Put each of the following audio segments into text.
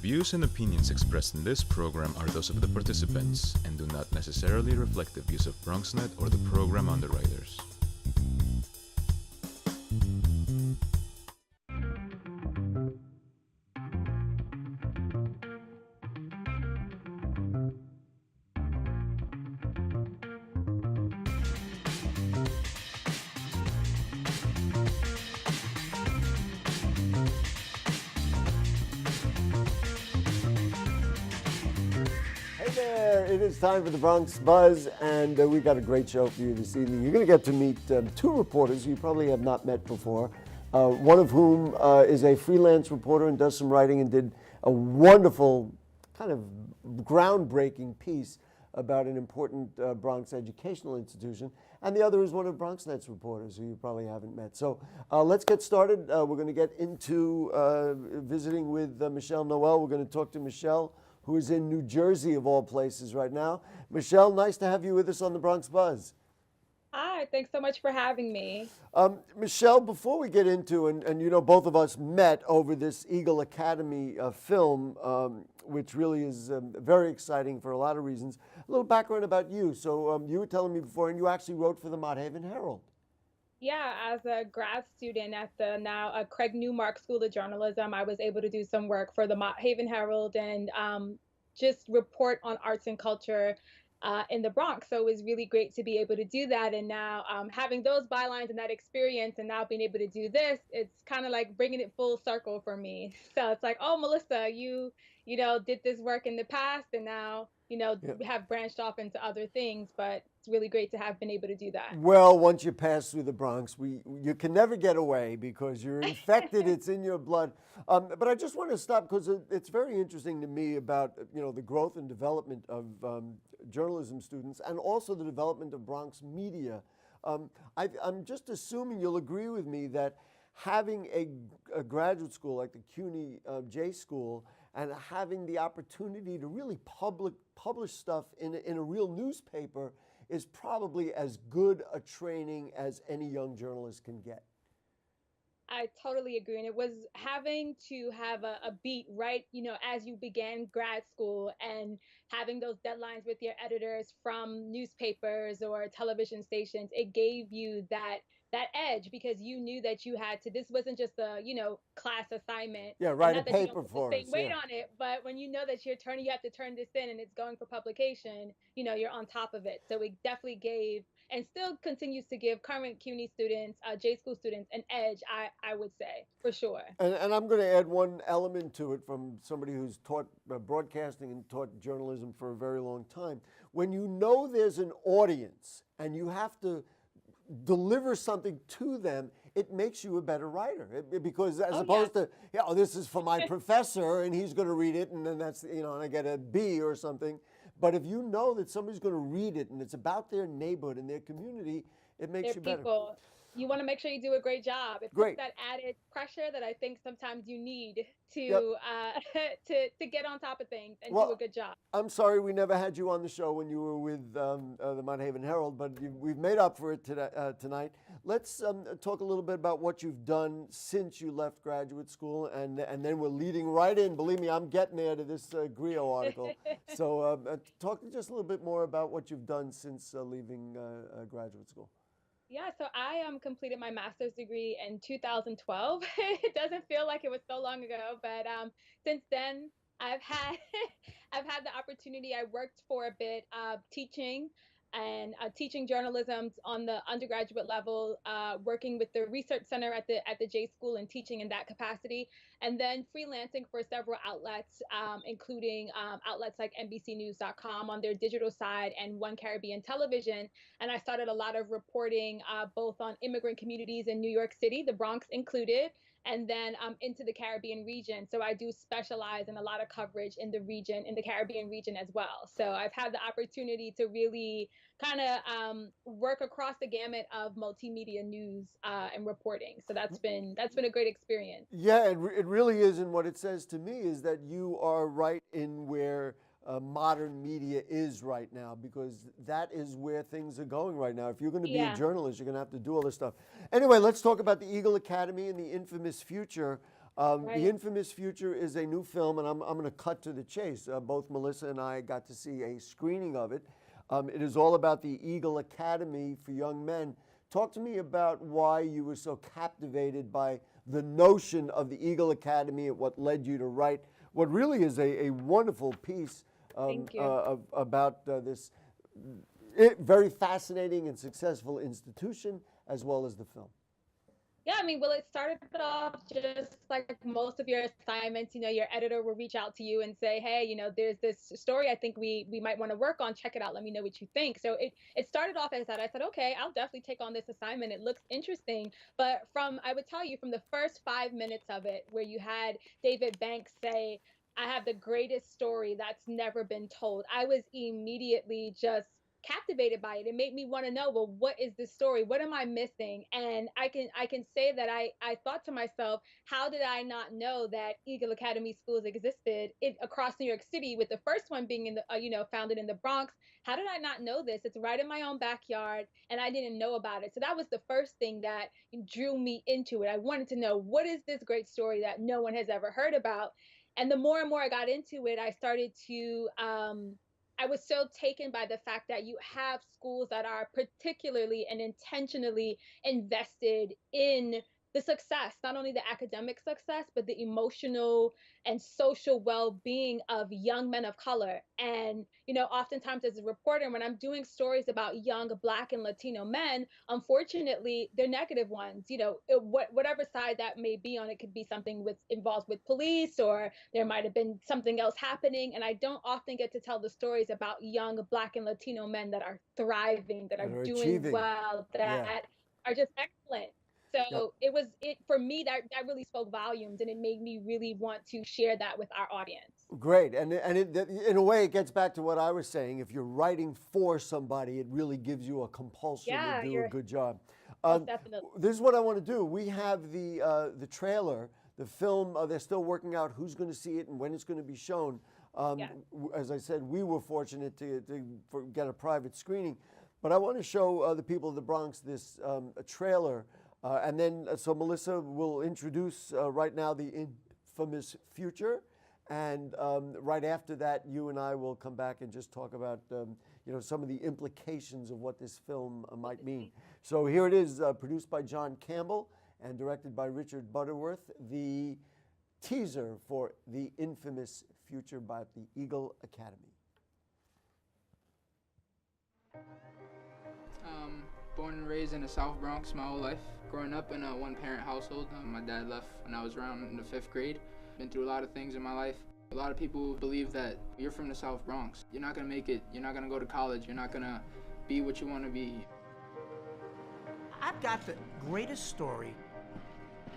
views and opinions expressed in this program are those of the participants and do not necessarily reflect the views of BronxNet or the program underwriters. It is time for the Bronx Buzz, and we've got a great show for you this evening. You're going to get to meet two reporters you probably have not met before, one of whom is a freelance reporter and does some writing and did a wonderful, kind of groundbreaking piece about an important Bronx educational institution, and the other is one of BronxNet's reporters who you probably haven't met. So let's get started. We're going to get into visiting with Melissa Noel. We're going to talk to Michelle, who is in New Jersey, of all places, right now. Michelle, nice to have you with us on the Bronx Buzz. Hi, thanks so much for having me. Michelle, before we get into, and you know, both of us met over this Eagle Academy film, which really is very exciting for a lot of reasons. A little background about you. So you were telling me before, and you actually wrote for the Mott Haven Herald. Yeah, as a grad student at the now Craig Newmark School of Journalism, I was able to do some work for the Mott Haven Herald and just report on arts and culture in the Bronx. So it was really great to be able to do that. And now having those bylines and that experience and now being able to do this, it's kind of like bringing it full circle for me. So it's like, oh, Melissa, you did this work in the past and now, have branched off into other things, but it's really great to have been able to do that. Well, once you pass through the Bronx, you can never get away because you're infected. It's in your blood. But I just want to stop because it's very interesting to me about the growth and development of journalism students and also the development of Bronx media. I'm just assuming you'll agree with me that having a graduate school like the CUNY J School and having the opportunity to really publish stuff in a real newspaper is probably as good a training as any young journalist can get. I totally agree. And it was having to have a beat right, as you began grad school and having those deadlines with your editors from newspapers or television stations, it gave you that edge because you knew that you had to, this wasn't just a, class assignment. Yeah, write a not that paper you don't for put the us. same weight on it, but when you know that you have to turn this in and it's going for publication, you're on top of it. So it definitely gave and still continues to give current CUNY students, J school students, an edge, I would say, for sure. And I'm going to add one element to it from somebody who's taught broadcasting and taught journalism for a very long time. When you know there's an audience and you have to deliver something to them, it makes you a better writer because as opposed to, this is for my professor and he's going to read it and then that's, and I get a B or something. But if you know that somebody's going to read it and it's about their neighborhood and their community, it makes you better. You want to make sure you do a great job. It puts that added pressure that I think sometimes you need to to get on top of things and do a good job. I'm sorry we never had you on the show when you were with the Mott Haven Herald, but we've made up for it tonight. Let's talk a little bit about what you've done since you left graduate school, and then we're leading right in. Believe me, I'm getting there to this Griot article. So talk just a little bit more about what you've done since leaving graduate school. Yeah, so I completed my master's degree in 2012. It doesn't feel like it was so long ago, but since then I've had I've had the opportunity. I worked for a bit teaching and teaching journalism on the undergraduate level, working with the research center at the J School and teaching in that capacity, and then freelancing for several outlets, including outlets like NBCnews.com on their digital side and One Caribbean Television. And I started a lot of reporting both on immigrant communities in New York City, the Bronx included, and then into the Caribbean region. So I do specialize in a lot of coverage in the region, in the Caribbean region as well. So I've had the opportunity to really kind of work across the gamut of multimedia news and reporting. So that's been a great experience. Yeah, it really is. And what it says to me is that you are right in where modern media is right now, because that is where things are going right now. If you're going to be a journalist, you're going to have to do all this stuff. Anyway, let's talk about the Eagle Academy and the infamous future. Right. The Infamous Future is a new film, and I'm going to cut to the chase. Both Melissa and I got to see a screening of it. It is all about the Eagle Academy for young men. Talk to me about why you were so captivated by the notion of the Eagle Academy and what led you to write what really is a wonderful piece Thank you. about this very fascinating and successful institution, as well as the film. Yeah, I mean, well, it started off just like most of your assignments. Your editor will reach out to you and say, hey, there's this story I think we might want to work on. Check it out. Let me know what you think. So it started off as that. I said, okay, I'll definitely take on this assignment. It looks interesting. But I would tell you from the first 5 minutes of it, where you had David Banks say, I have the greatest story that's never been told, I was immediately just captivated by it. It made me want to know, well, what is this story? What am I missing? And I can say that I thought to myself, how did I not know that Eagle Academy schools existed across New York City, with the first one being in the founded in the Bronx? How did I not know this? It's right in my own backyard, and I didn't know about it. So that was the first thing that drew me into it. I wanted to know, what is this great story that no one has ever heard about? And the more and more I got into it, I started to I was so taken by the fact that you have schools that are particularly and intentionally invested in the success, not only the academic success, but the emotional and social well-being of young men of color. And, oftentimes as a reporter, when I'm doing stories about young Black and Latino men, unfortunately, they're negative ones. Whatever side that may be on, it could be something involved with police, or there might have been something else happening. And I don't often get to tell the stories about young Black and Latino men that are thriving, that are doing achieving. well, Yeah. that are just excellent. Yep. So it for me, that really spoke volumes, and it made me really want to share that with our audience. Great, and in a way, it gets back to what I was saying. If you're writing for somebody, it really gives you a compulsion to do a good job. Definitely. This is what I want to do. We have the trailer, the film. They're still working out who's going to see it and when it's going to be shown. As I said, we were fortunate to get a private screening, but I want to show the people of the Bronx this trailer. And then, so Melissa will introduce right now the Infamous Future, and right after that, you and I will come back and just talk about some of the implications of what this film might mean. So here it is, produced by John Campbell and directed by Richard Butterworth, the teaser for the Infamous Future by the Eagle Academy. Born and raised in the South Bronx my whole life. Growing up in a one-parent household, my dad left when I was around in the 5th grade. Been through a lot of things in my life. A lot of people believe that you're from the South Bronx. You're not gonna make it. You're not gonna go to college. You're not gonna be what you want to be. I've got the greatest story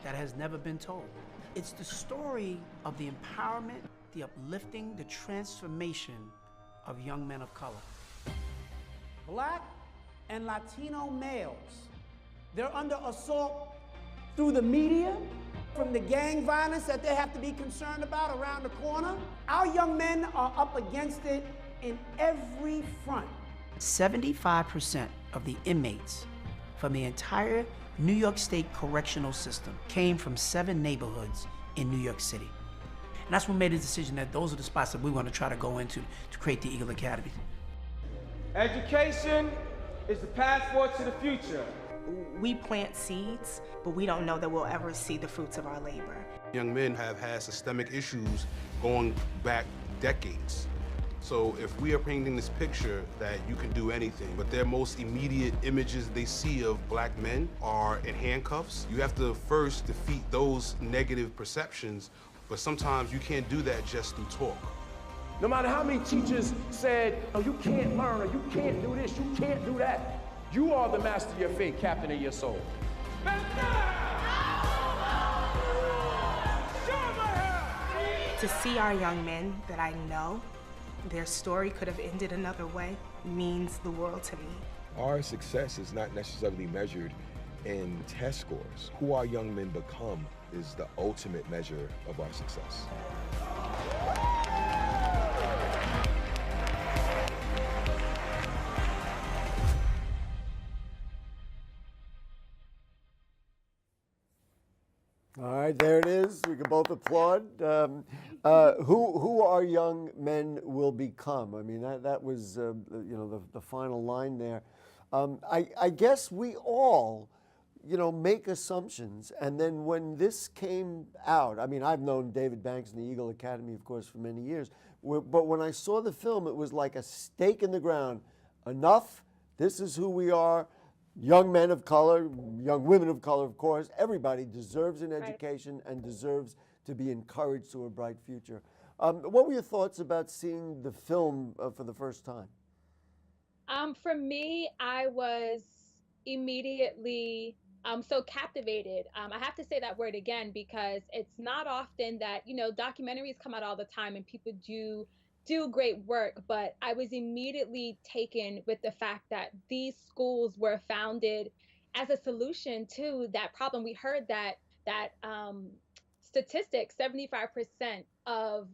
that has never been told. It's the story of the empowerment, the uplifting, the transformation of young men of color. Black and Latino males, they're under assault through the media, from the gang violence that they have to be concerned about around the corner. Our young men are up against it in every front. 75% of the inmates from the entire New York State correctional system came from 7 neighborhoods in New York City. And that's what made the decision that those are the spots that we want to try to go into to create the Eagle Academy. Education is the passport to the future. We plant seeds, but we don't know that we'll ever see the fruits of our labor. Young men have had systemic issues going back decades. So if we are painting this picture that you can do anything, but their most immediate images they see of black men are in handcuffs, you have to first defeat those negative perceptions, but sometimes you can't do that just through talk. No matter how many teachers said, oh, you can't learn, or you can't do this, you can't do that, you are the master of your fate, captain of your soul. To see our young men that I know, their story could have ended another way, means the world to me. Our success is not necessarily measured in test scores. Who our young men become is the ultimate measure of our success. All right, there it is. We can both applaud. Who our young men will become. I mean, that was the final line there. I guess we all, make assumptions, and then when this came out, I mean, I've known David Banks and the Eagle Academy, of course, for many years. But when I saw the film, it was like a stake in the ground. Enough. This is who we are. Young men of color, young women of color, of course. Everybody deserves an education and deserves to be encouraged to a bright future. What were your thoughts about seeing the film for the first time? For me, I was immediately so captivated. I have to say that word again because it's not often that, documentaries come out all the time and people do great work, but I was immediately taken with the fact that these schools were founded as a solution to that problem. We heard that statistic, 75% of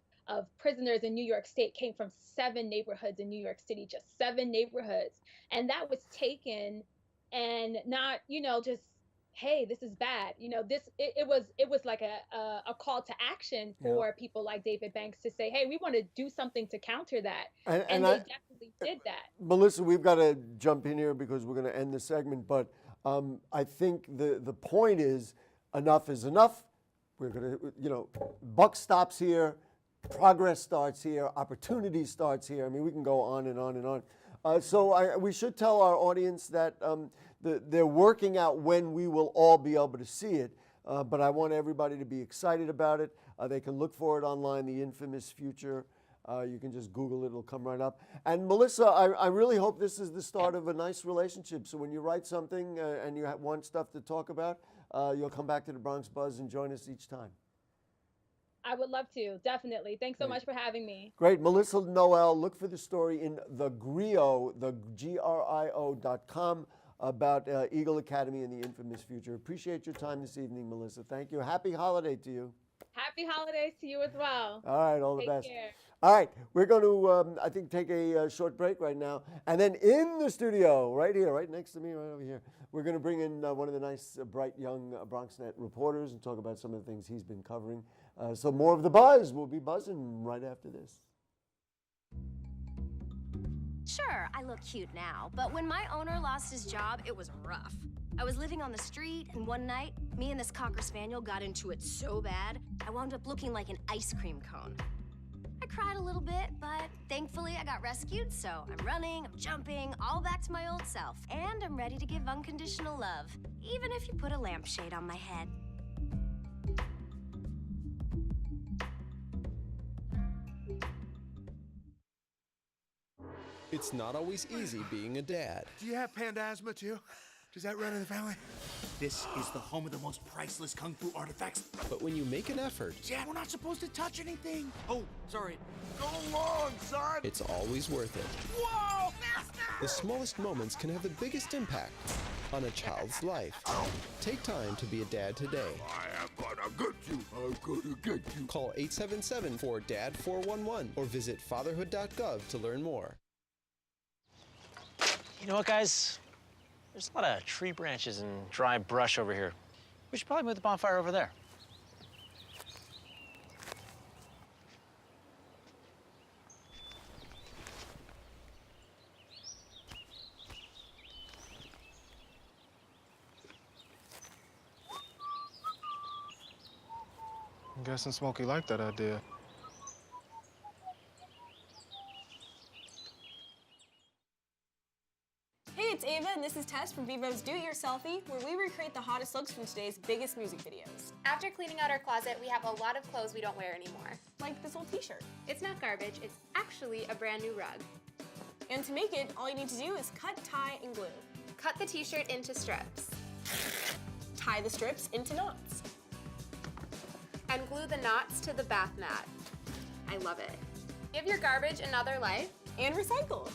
prisoners in New York State came from 7 neighborhoods in New York City, just 7 neighborhoods. And that was taken and not, just, hey, this is bad. It was like a call to action for people like David Banks to say, hey, we want to do something to counter that. And they definitely did that. Melissa, we've got to jump in here because we're going to end the segment. But I think the point is enough is enough. We're going to, buck stops here. Progress starts here. Opportunity starts here. I mean, we can go on and on and on. So we should tell our audience that they're working out when we will all be able to see it. But I want everybody to be excited about it. They can look for it online, The Infamous Future. You can just Google it. It'll come right up. And Melissa, I really hope this is the start of a nice relationship. So when you write something and you want stuff to talk about, you'll come back to the Bronx Buzz and join us each time. I would love to, definitely. Thanks so much for having me. Great. Melissa Noel, look for the story in the Grio, the GRIO.com about Eagle Academy and the Infamous Future. Appreciate your time this evening, Melissa. Thank you. Happy holiday to you. Happy holidays to you as well. All right, all the best. Take care. All right, we're going to, I think, take a short break right now. And then in the studio, right here, right next to me, right over here, we're going to bring in one of the nice, bright, young BronxNet reporters and talk about some of the things he's been covering. So more of the buzz. We'll be buzzing right after this. Sure, I look cute now, but when my owner lost his job, it was rough. I was living on the street, and one night, me and this Cocker Spaniel got into it so bad, I wound up looking like an ice cream cone. I cried a little bit, but thankfully I got rescued, so I'm running, I'm jumping, all back to my old self, and I'm ready to give unconditional love, even if you put a lampshade on my head. It's not always easy being a dad. Do you have panda asthma too? Does that run in the family? This is the home of the most priceless kung fu artifacts. But when you make an effort, Dad, we're not supposed to touch anything. Oh, sorry. Go along, son. It's always worth it. Whoa, master! The smallest moments can have the biggest impact on a child's life. Take time to be a dad today. I am gonna get you. I'm gonna get you. Call 877-4DAD-411 or visit fatherhood.gov to learn more. You know what, guys? There's a lot of tree branches and dry brush over here. We should probably move the bonfire over there. I'm guessing Smokey liked that idea. Hey, it's Ava, and this is Tess from Vivo's Do It Yourselfie, where we recreate the hottest looks from today's biggest music videos. After cleaning out our closet, we have a lot of clothes we don't wear anymore. Like this old t-shirt. It's not garbage, it's actually a brand new rug. And to make it, all you need to do is cut, tie, and glue. Cut the t-shirt into strips. Tie the strips into knots. And glue the knots to the bath mat. I love it. Give your garbage another life. And recycle.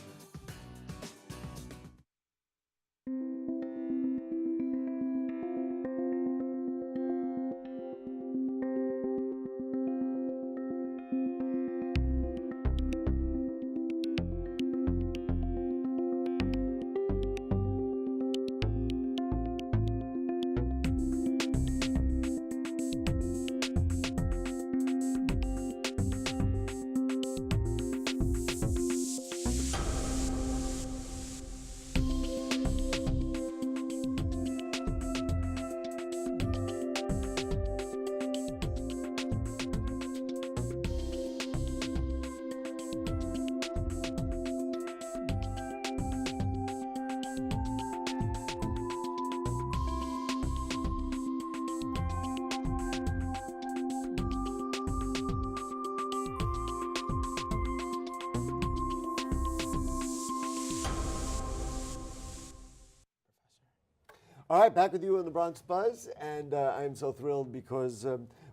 All right, back with you on the Bronx Buzz, and I'm so thrilled because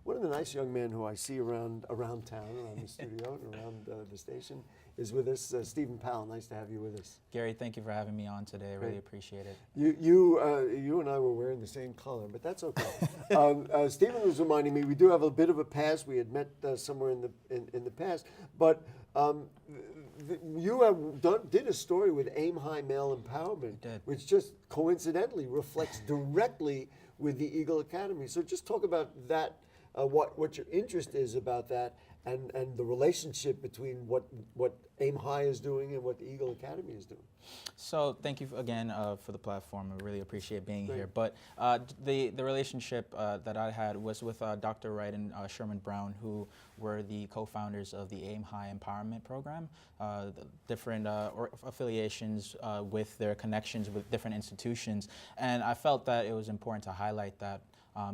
one of the nice young men who I see around town, around the studio, and around the station, is with us. Steven Powell, nice to have you with us. Gary, thank you for having me on today. I really appreciate it. You and I were wearing the same color, but that's okay. Steven was reminding me we do have a bit of a past. We had met somewhere in the past, but you did a story with Aim High Male Empowerment, which just coincidentally reflects directly with the Eagle Academy. So just talk about that, what your interest is about that, and the relationship between what Aim High is doing and what the Eagle Academy is doing. So thank you again for the platform. I really appreciate being here. But the relationship that I had was with Dr. Wright and Sherman Brown, who were the co-founders of the Aim High Empowerment Program, different affiliations with their connections with different institutions. And I felt that it was important to highlight that.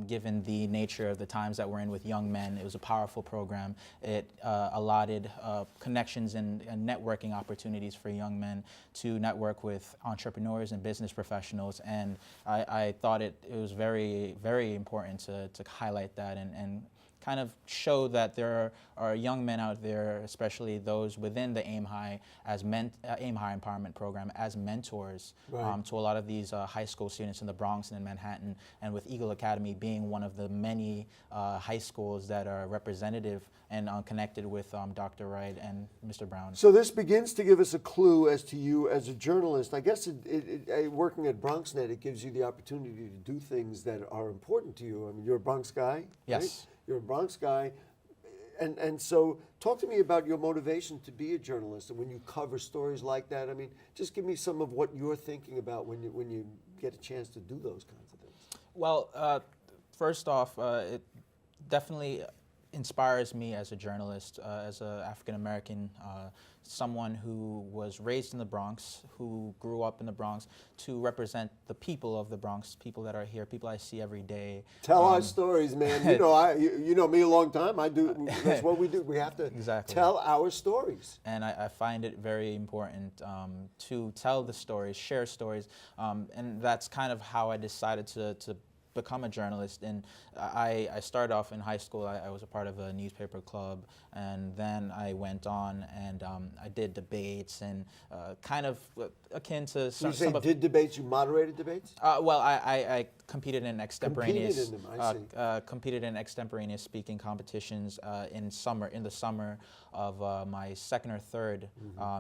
Given the nature of the times that we're in with young men, it was a powerful program. It allotted connections and networking opportunities for young men to network with entrepreneurs and business professionals. And I thought it was very, very important to highlight that and kind of show that there are young men out there, especially those within the Aim High Aim High Empowerment Program, as mentors to a lot of these high school students in the Bronx and in Manhattan, and with Eagle Academy being one of the many high schools that are representative and connected with Dr. Wright and Mr. Brown. So this begins to give us a clue as to you as a journalist. I guess working at BronxNet, it gives you the opportunity to do things that are important to you. I mean, you're a Bronx guy, yes. Right? You're a Bronx guy, and so talk to me about your motivation to be a journalist and when you cover stories like that. I mean, just give me some of what you're thinking about when you get a chance to do those kinds of things. Well, first off, it definitely inspires me as a journalist, as an African American, someone who was raised in the Bronx, who grew up in the Bronx, to represent the people of the Bronx, people that are here, people I see every day. Tell our stories, man. You know me a long time. I do. That's what we do. We have to tell our stories. And I find it very important to tell the stories, share stories, and that's kind of how I decided to become a journalist. And I started off in high school. I was a part of a newspaper club, and then I went on and I did debates and kind of akin to some. You say did debates? You moderated debates? Well, I competed in extemporaneous. Competed in them, I see. Competed in extemporaneous speaking competitions in the summer of my second or third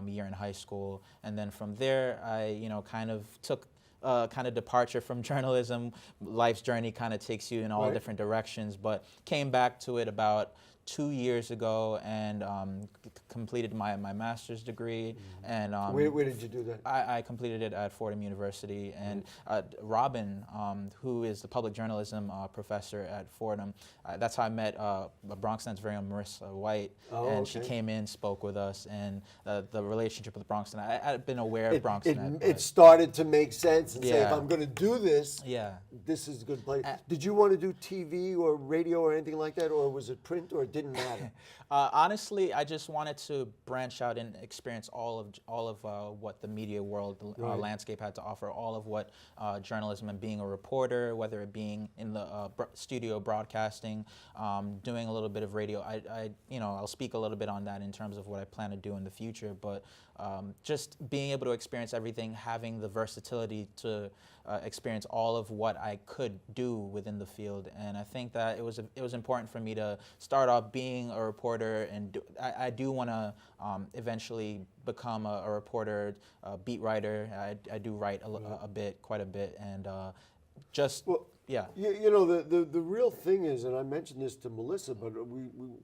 year in high school, and then from there I kind of took kind of departure from journalism. Life's journey kind of takes you in all different directions, but came back to it about 2 years ago and completed my master's degree. And where did you do that? I completed it at Fordham University. And Robin, who is the public journalism professor at Fordham, that's how I met BronxNet's very own Melissa White. And she came in, spoke with us, and the relationship with BronxNet. I had been aware of BronxNet. It started to make sense and say, if I'm going to do this, this is a good place. Did you want to do TV or radio or anything like that, or was it print, or it didn't matter? Honestly, I just wanted to branch out and experience all of what the media world landscape had to offer, all of what journalism and being a reporter, whether it being in the studio broadcasting, doing a little bit of radio. I'll speak a little bit on that in terms of what I plan to do in the future, but just being able to experience everything, having the versatility to experience all of what I could do within the field. And I think that it was important for me to start off being a reporter, and I do want to eventually become a reporter, beat writer. I do write quite a bit, and yeah. You know, the real thing is, and I mentioned this to Melissa, but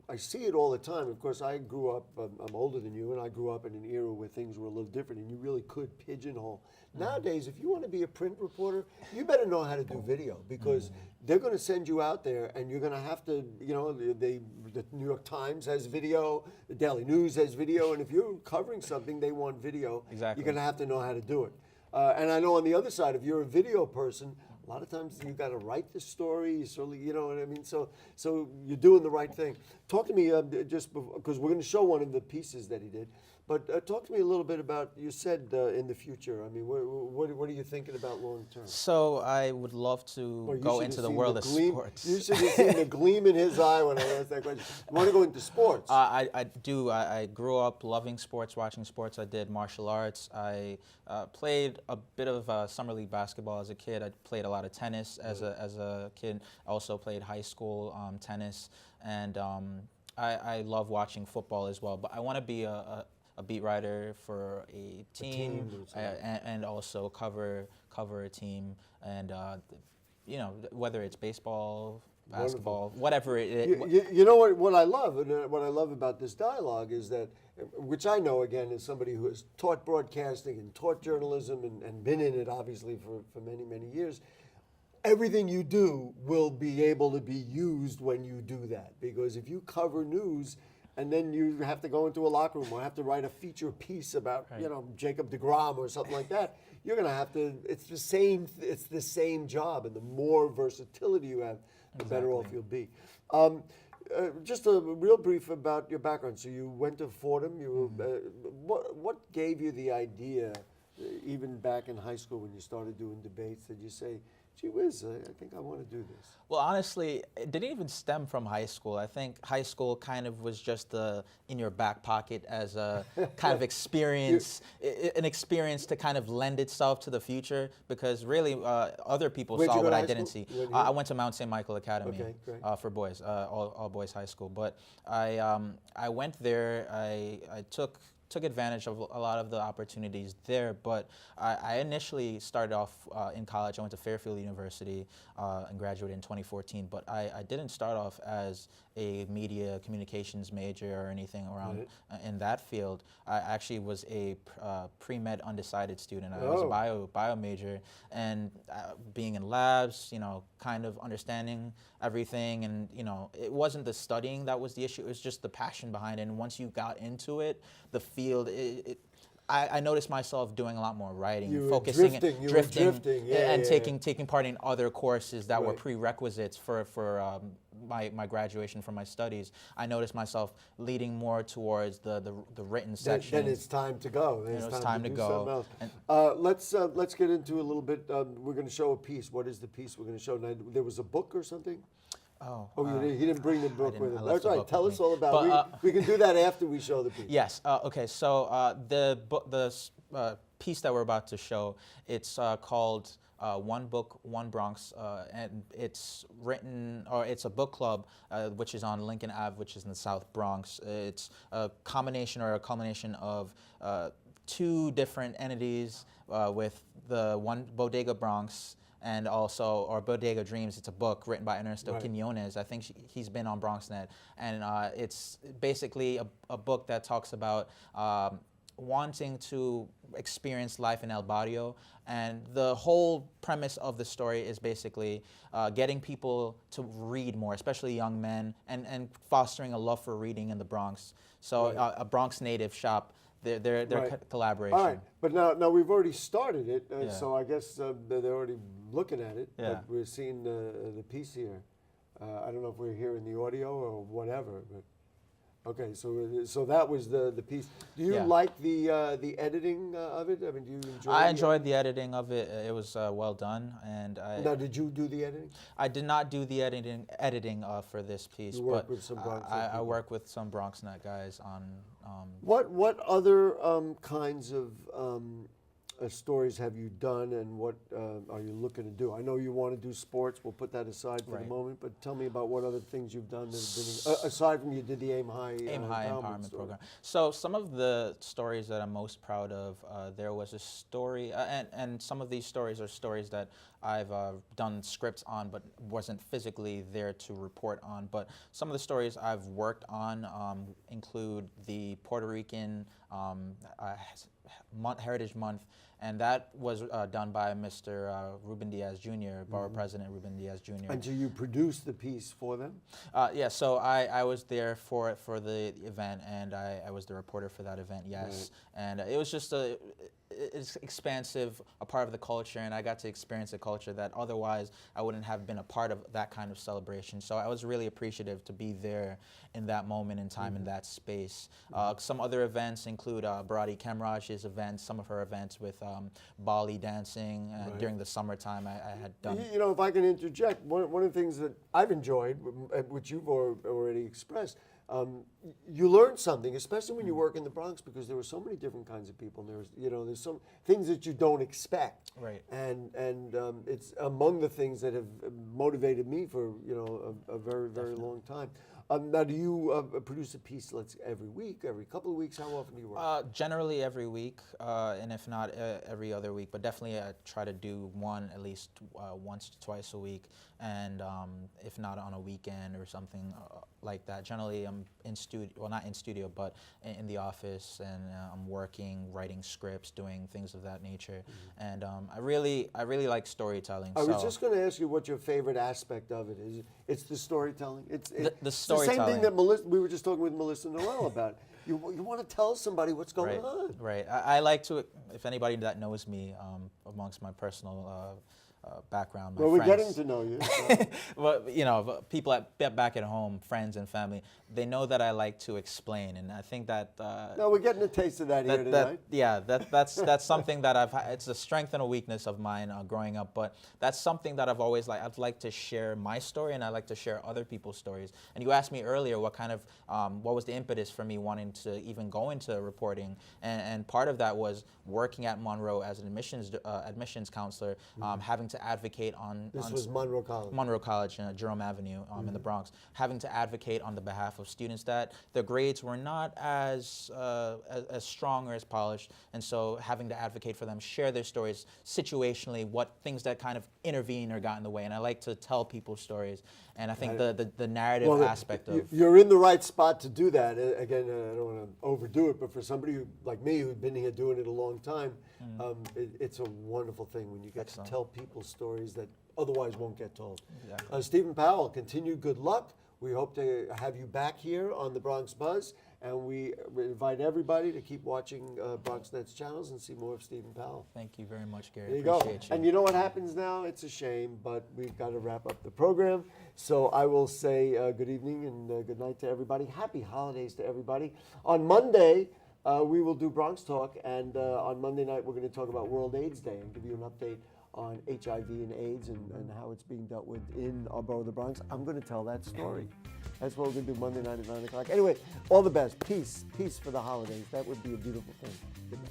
I see it all the time. Of course, I grew up, I'm older than you, and I grew up in an era where things were a little different, and you really could pigeonhole. Nowadays, if you want to be a print reporter, you better know how to do video, because they're going to send you out there, and you're going to have to, the New York Times has video, the Daily News has video, and if you're covering something, they want video. Exactly. You're going to have to know how to do it. And I know on the other side, if you're a video person, a lot of times you got to write the story, you know what I mean? So you're doing the right thing. Talk to me just because we're going to show one of the pieces that he did. But talk to me a little bit about, you said in the future, I mean, what are you thinking about long term? So I would love to go into the world of sports. You should have seen the gleam in his eye when I asked that question. You want to go into sports? I do. I grew up loving sports, watching sports. I did martial arts. I played a bit of summer league basketball as a kid. I played a lot of tennis as a kid. I also played high school tennis. And I love watching football as well. But I want to be a beat writer for a team and also cover a team, and you know, whether it's baseball, basketball, whatever it is. You know what I love, and what I love about this dialogue is that, which I know again as somebody who has taught broadcasting and taught journalism and been in it obviously for many, many years. Everything you do will be able to be used when you do that, because if you cover news and then you have to go into a locker room or have to write a feature piece about, you know, Jacob deGrom or something like that, you're going to have to, it's the same job, and the more versatility you have, the better off you'll be. Just a real brief about your background. So you went to Fordham. You what gave you the idea, even back in high school when you started doing debates, did you say, gee whiz, I think I want to do this? Well, honestly, it didn't even stem from high school. I think high school kind of was just in your back pocket as a kind of experience, an experience to kind of lend itself to the future, because really other people saw what I didn't see. I went to Mount St. Michael Academy for boys, all boys high school. But I went there, I took advantage of a lot of the opportunities there, but I initially started off in college. I went to Fairfield University and graduated in 2014, but I didn't start off as a media communications major or anything around in that field. I actually was a pre-med undecided student. I was a bio major, and being in labs, you know, kind of understanding everything, and you know, it wasn't the studying that was the issue, it was just the passion behind it. And once you got into it, the field, I noticed myself doing a lot more writing, focusing, drifting, and taking part in other courses that were prerequisites for my graduation from my studies. I noticed myself leading more towards the written section. Then it's time to go. It's time to go. Let's get into a little bit. We're going to show a piece. What is the piece we're going to show? Now, there was a book or something? He didn't bring the book with him. That's right. Tell us all about it. We can do that after we show the piece. Yes. Okay. So the piece that we're about to show, it's called One Book, One Bronx, and it's written, or it's a book club, which is on Lincoln Ave, which is in the South Bronx. It's a combination or a culmination of two different entities with the one Bodega Bronx, and also, or Bodega Dreams. It's a book written by Ernesto Quiñones. I think he's been on BronxNet, and it's basically a book that talks about wanting to experience life in El Barrio, and the whole premise of the story is basically getting people to read more, especially young men, and fostering a love for reading in the Bronx. So a Bronx native shop, their collaboration. All right, but now we've already started it, so I guess they're already looking at it. But we're seeing the piece here. I don't know if we're hearing the audio or whatever, but okay. So that was the piece. Do you like the editing of it? I mean, do you enjoy? I enjoyed the editing of it. It was well done, and Now, did you do the editing? I did not do the editing for this piece. You work with some BronxNet I work with some BronxNet guys on. What other kinds of stories have you done, and what are you looking to do? I know you want to do sports. We'll put that aside for the moment, but tell me about what other things you've done that have been, aside from you did the Aim High Empowerment Program. So some of the stories that I'm most proud of, there was a story, and some of these stories are stories that I've done scripts on but wasn't physically there to report on. But some of the stories I've worked on include the Puerto Rican Heritage Month And that was done by Mr. Ruben Diaz Jr., Borough President Ruben Diaz Jr. And so you produced the piece for them? Yeah, so I was there for the event, and I was the reporter for that event, yes. Right. And it was just it's expansive, a part of the culture, and I got to experience a culture that otherwise I wouldn't have been a part of that kind of celebration. So I was really appreciative to be there in that moment in time, in that space. Some other events include Barati Kemraj's events, some of her events with Bali dancing during the summertime I had done. You know, if I can interject, one of the things that I've enjoyed, which you've already expressed, you learn something, especially when you work in the Bronx, because there were so many different kinds of people. There's some things that you don't expect, right? And it's among the things that have motivated me for a very long time. Now, do you produce a piece every week, every couple of weeks? How often do you work? Generally every week, and if not every other week, but definitely I try to do one at least once to twice a week, and if not on a weekend or something like that. Generally I'm in studio, well not in studio, but in the office, and I'm working, writing scripts, doing things of that nature. And I really like storytelling. I was just going to ask you what your favorite aspect of it is. It's the storytelling. It's the storytelling. The same thing that we were just talking with Melissa Noel about. You want to tell somebody what's going on. Right. I like to, if anybody that knows me amongst my personal background, my friends. We're getting to know you. So. Well, people back at home, friends and family, they know that I like to explain, and I think that. No, we're getting a taste of that here tonight. That's something that I've. It's a strength and a weakness of mine growing up, but that's something that I've always liked. I'd like to share my story, and I like to share other people's stories. And you asked me earlier what kind of, what was the impetus for me wanting to even go into reporting, and part of that was working at Monroe as an admissions counselor, having to advocate on. This was Monroe College. Monroe College, Jerome Avenue, in the Bronx, having to advocate on the behalf of students that their grades were not as strong or as polished, and so having to advocate for them, share their stories situationally, what things that kind of intervene or got in the way. And I like to tell people's stories, and I think the narrative aspect of you're in the right spot to do that. Again, I don't want to overdo it, but for somebody like me who's been here doing it a long time, it's a wonderful thing when you get to tell people stories that otherwise won't get told. Exactly. Stephen Powell, continued good luck. We hope to have you back here on the Bronx Buzz, and we invite everybody to keep watching BronxNet's channels and see more of Stephen Powell. Thank you very much, Gary. There you Appreciate go. And you know what happens now? It's a shame, but we've got to wrap up the program. So I will say good evening and good night to everybody. Happy holidays to everybody. On Monday, we will do Bronx Talk, and on Monday night, we're going to talk about World AIDS Day and give you an update on HIV and AIDS and how it's being dealt with in our borough of the Bronx. I'm going to tell that story. That's what we're going to do Monday night at 9 o'clock. Anyway, all the best. Peace for the holidays. That would be a beautiful thing. Good night.